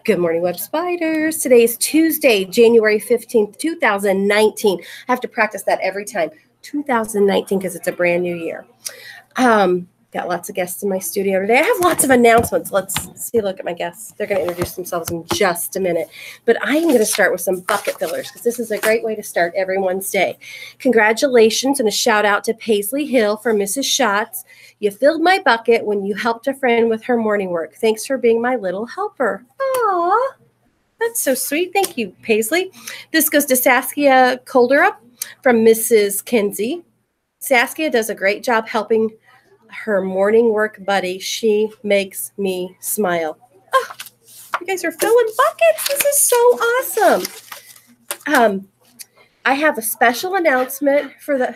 Good morning, Web Spiders. Today is Tuesday, January 15th, 2019. I have to practice that every time. 2019 because it's a brand new year. Got lots of guests in my studio today. I have lots of announcements. Let's see a look at my guests. They're going to introduce themselves in just a minute. But I am going to start with some bucket fillers because this is a great way to start everyone's day. Congratulations and a shout out to Paisley Hill for Mrs. Schatz. You filled my bucket when you helped a friend with her morning work. Thanks for being my little helper. Aw, that's so sweet. Thank you, Paisley. This goes to Saskia Kolderup from Mrs. Kinsey. Saskia does a great job helping her morning work buddy. She makes me smile. Oh, you guys are filling buckets. This is so awesome. I have a special announcement for the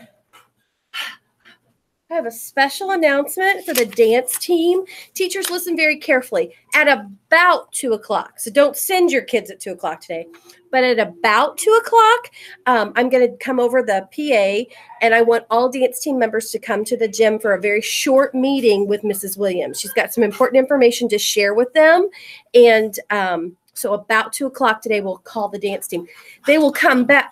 dance team. Teachers, listen very carefully. At about 2 o'clock, so don't send your kids at 2 o'clock today, but at about 2 o'clock, I'm going to come over the PA, and I want all dance team members to come to the gym for a very short meeting with Mrs. Williams. She's got some important information to share with them, and so about 2 o'clock today, we'll call the dance team. They will come back.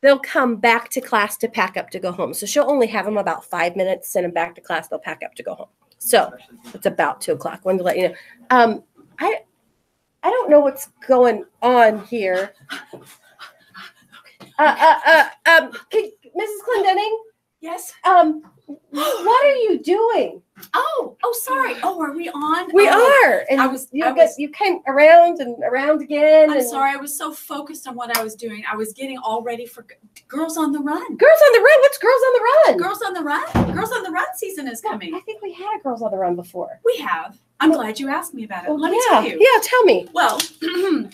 They'll come back to class to pack up to go home. So she'll only have them about 5 minutes, send them back to class. They'll pack up to go home. So it's about 2 o'clock. Wanted to let you know. I don't know what's going on here. Mrs. Clendenning? Yes. What are you doing? Oh, sorry. Oh, are we on? We are. And you came around and around again. I'm sorry. I was so focused on what I was doing. I was getting all ready for Girls on the Run. Girls on the Run? What's Girls on the Run? Girls on the Run? Girls on the Run season is coming. I think we had a Girls on the Run before. We have. I'm glad you asked me about it. Let me tell you. Yeah, tell me. Well,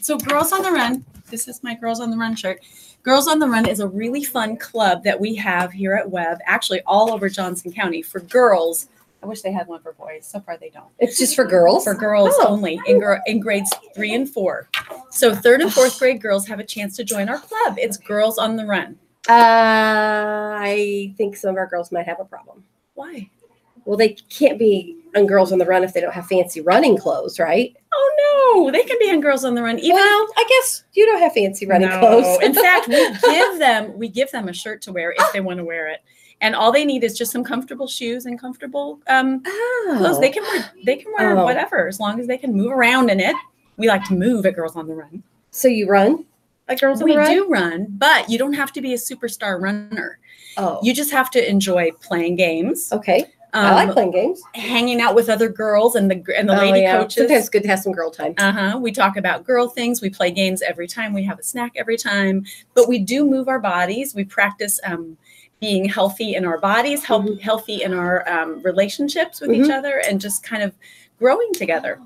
so Girls on the Run. This is my Girls on the Run shirt. Girls on the Run is a really fun club that we have here at Webb, actually all over Johnson County for girls. I wish they had one for boys. So far, they don't. It's just for girls? For girls only in grades 3 and 4. So 3rd and 4th grade girls have a chance to join our club. It's Girls on the Run. I think some of our girls might have a problem. Why? Well, they can't be on Girls on the Run if they don't have fancy running clothes, right? Oh, no. They can be on Girls on the Run. Well, I guess you don't have fancy running clothes. In fact, we give them a shirt to wear if they want to wear it. And all they need is just some comfortable shoes and comfortable clothes. They can wear whatever, as long as they can move around in it. We like to move at Girls on the Run. So you run at Girls on the Run? We do run, but you don't have to be a superstar runner. Oh. You just have to enjoy playing games. Okay. I like playing games. Hanging out with other girls and the lady coaches. Sometimes it's good to have some girl time. We talk about girl things. We play games every time. We have a snack every time. But we do move our bodies. We practice being healthy in our bodies, healthy in our relationships with each other, and just kind of growing together.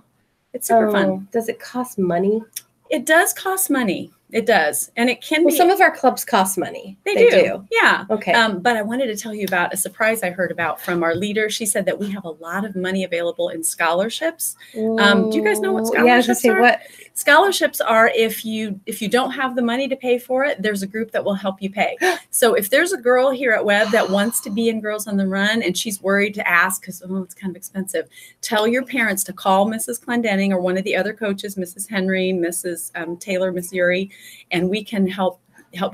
It's super fun. Does it cost money? It does cost money. It does. And it can be. Some of our clubs cost money. They do. Yeah. Okay. But I wanted to tell you about a surprise I heard about from our leader. She said that we have a lot of money available in scholarships. Do you guys know what scholarships are? What? Scholarships are if you don't have the money to pay for it, there's a group that will help you pay. So if there's a girl here at Webb that wants to be in Girls on the Run and she's worried to ask because, it's kind of expensive, tell your parents to call Mrs. Clendenning or one of the other coaches, Mrs. Henry, Mrs. Taylor, Miss Yuri, and we can help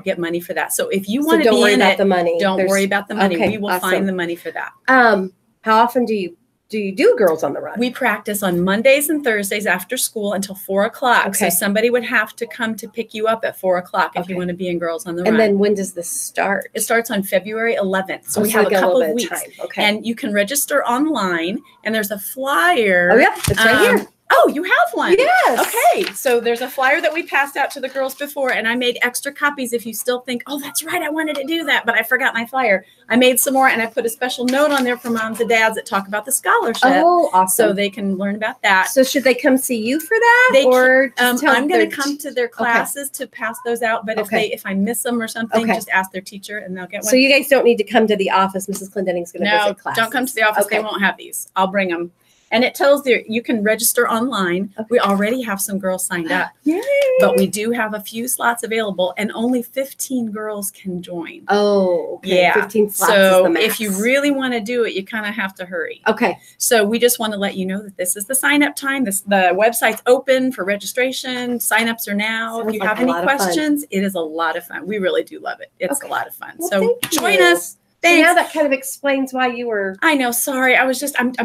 get money for that. So if you want to be in it, don't worry about the money. We will find the money for that. How often do you do Girls on the Run? We practice on Mondays and Thursdays after school until 4 o'clock. Okay. So somebody would have to come to pick you up at 4 o'clock if you want to be in Girls on the Run. And then when does this start? It starts on February 11th. So we have a couple of weeks. Time. Okay. And you can register online, and there's a flyer. Oh, yeah. It's right here. Oh, you have one? Yes. Okay. So there's a flyer that we passed out to the girls before, and I made extra copies if you still think, oh, that's right, I wanted to do that, but I forgot my flyer. I made some more, and I put a special note on there for moms and dads that talk about the scholarship. Oh, awesome. So they can learn about that. So should they come see you for that? I'm going to come to their classes to pass those out, but if I miss them or something, just ask their teacher, and they'll get one. So you guys don't need to come to the office. Mrs. Clendenning's going to visit class. Don't come to the office. They won't have these. I'll bring them. And it tells you can register online. Okay. We already have some girls signed up. Yay. But we do have a few slots available, and only 15 girls can join. Oh, okay. Yeah. 15 slots So is the max. if you really want to do it, you kind of have to hurry. Okay. So we just want to let you know that this is the sign up time. The website's open for registration. Sign-ups are now. Sounds if you like have a any lot of fun. questions, it is a lot of fun. We really do love it. It's Okay. a lot of fun. Well, So thank join you. us. So Thanks. now that kind of explains why you were. I know. Sorry. I'm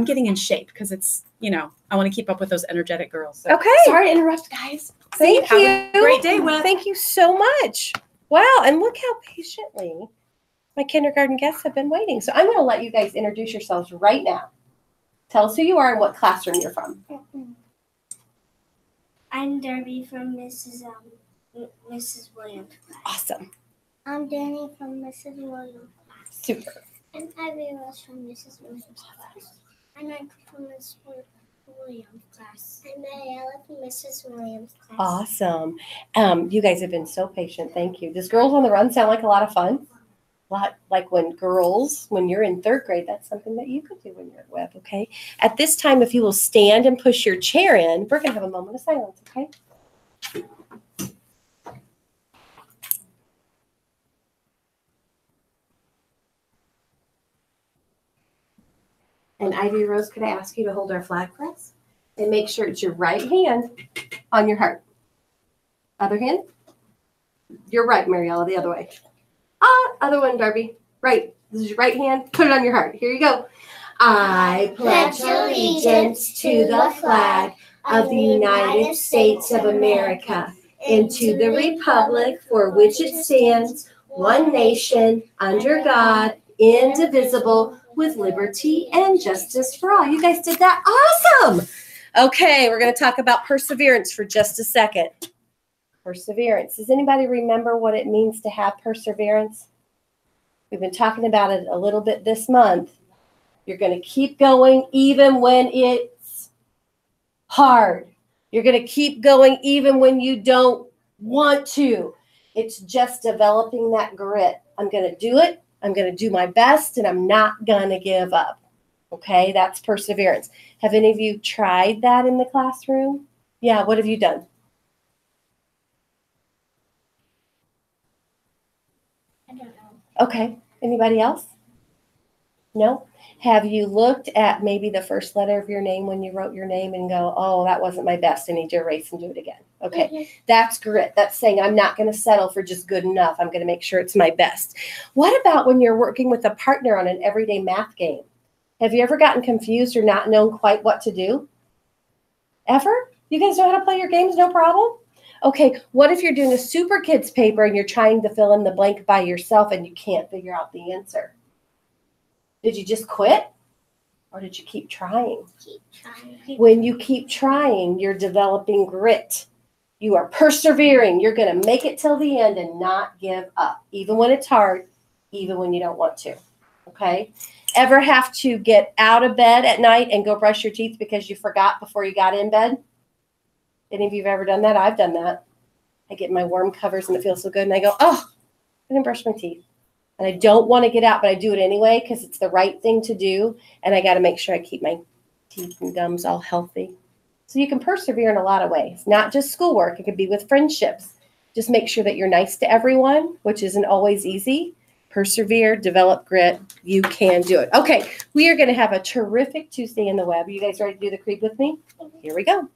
getting in shape because it's, I want to keep up with those energetic girls. So. Okay. Sorry to interrupt, guys. Thank Have you. a great day, Web. Thank you so much. Wow. And look how patiently my kindergarten guests have been waiting. So I'm going to let you guys introduce yourselves right now. Tell us who you are and what classroom you're from. I'm Derby from Mrs. Williams class. Awesome. I'm Danny from Mrs. Williams class. Super. And Ivy Rose from Mrs. Williams class. I'm Michael from Mrs. Williams class. I'm Mariella from Mrs. Williams class. Awesome. You guys have been so patient. Thank you. Does Girls on the Run sound like a lot of fun? A lot like when you're in third grade, that's something that you could do when you're at Web, okay? At this time, if you will stand and push your chair in, we're going to have a moment of silence, okay? And Ivy Rose, could I ask you to hold our flag for us? And make sure it's your right hand on your heart. Other hand? You're right, Mariella, the other way. Other one, Darby. Right. This is your right hand. Put it on your heart. Here you go. I pledge allegiance to the flag of the United States of America and to the republic for which it stands, one nation, under God, indivisible, with liberty and justice for all. You guys did that awesome. Okay, we're going to talk about perseverance for just a second. Perseverance. Does anybody remember what it means to have perseverance? We've been talking about it a little bit this month. You're going to keep going even when it's hard. You're going to keep going even when you don't want to. It's just developing that grit. I'm going to do it. I'm going to do my best, and I'm not going to give up. Okay, that's perseverance. Have any of you tried that in the classroom? Yeah, what have you done? I don't know. Okay, anybody else? No? Have you looked at maybe the first letter of your name when you wrote your name and go, oh, that wasn't my best, I need to erase and do it again? Okay, That's grit. That's saying I'm not going to settle for just good enough. I'm going to make sure it's my best. What about when you're working with a partner on an everyday math game? Have you ever gotten confused or not known quite what to do? Ever? You guys know how to play your games, no problem? Okay, what if you're doing a Super Kids paper and you're trying to fill in the blank by yourself and you can't figure out the answer? Did you just quit? Or did you keep trying? Keep trying. When you keep trying, you're developing grit. You are persevering. You're going to make it till the end and not give up, even when it's hard, even when you don't want to. Okay? Ever have to get out of bed at night and go brush your teeth because you forgot before you got in bed? Any of you have ever done that? I've done that. I get my warm covers and it feels so good. And I go, oh, I didn't brush my teeth. And I don't want to get out, but I do it anyway because it's the right thing to do. And I got to make sure I keep my teeth and gums all healthy. So you can persevere in a lot of ways, not just schoolwork. It could be with friendships. Just make sure that you're nice to everyone, which isn't always easy. Persevere, develop grit. You can do it. Okay, we are going to have a terrific Tuesday in the Web. Are you guys ready to do the creed with me? Here we go.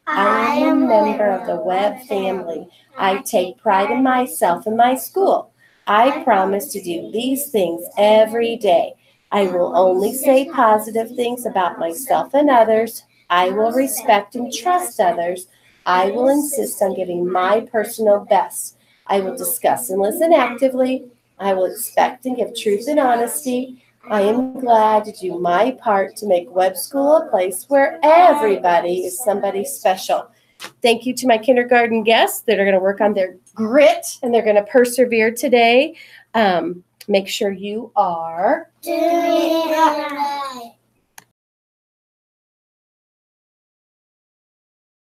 I am a member of the Web family. I take pride in myself and my school. I promise to do these things every day. I will only say positive things about myself and others. I will respect and trust others. I will insist on giving my personal best. I will discuss and listen actively. I will expect and give truth and honesty. I am glad to do my part to make Web School a place where everybody is somebody special. Thank you to my kindergarten guests that are going to work on their grit and they're going to persevere today. Make sure you are doing it right.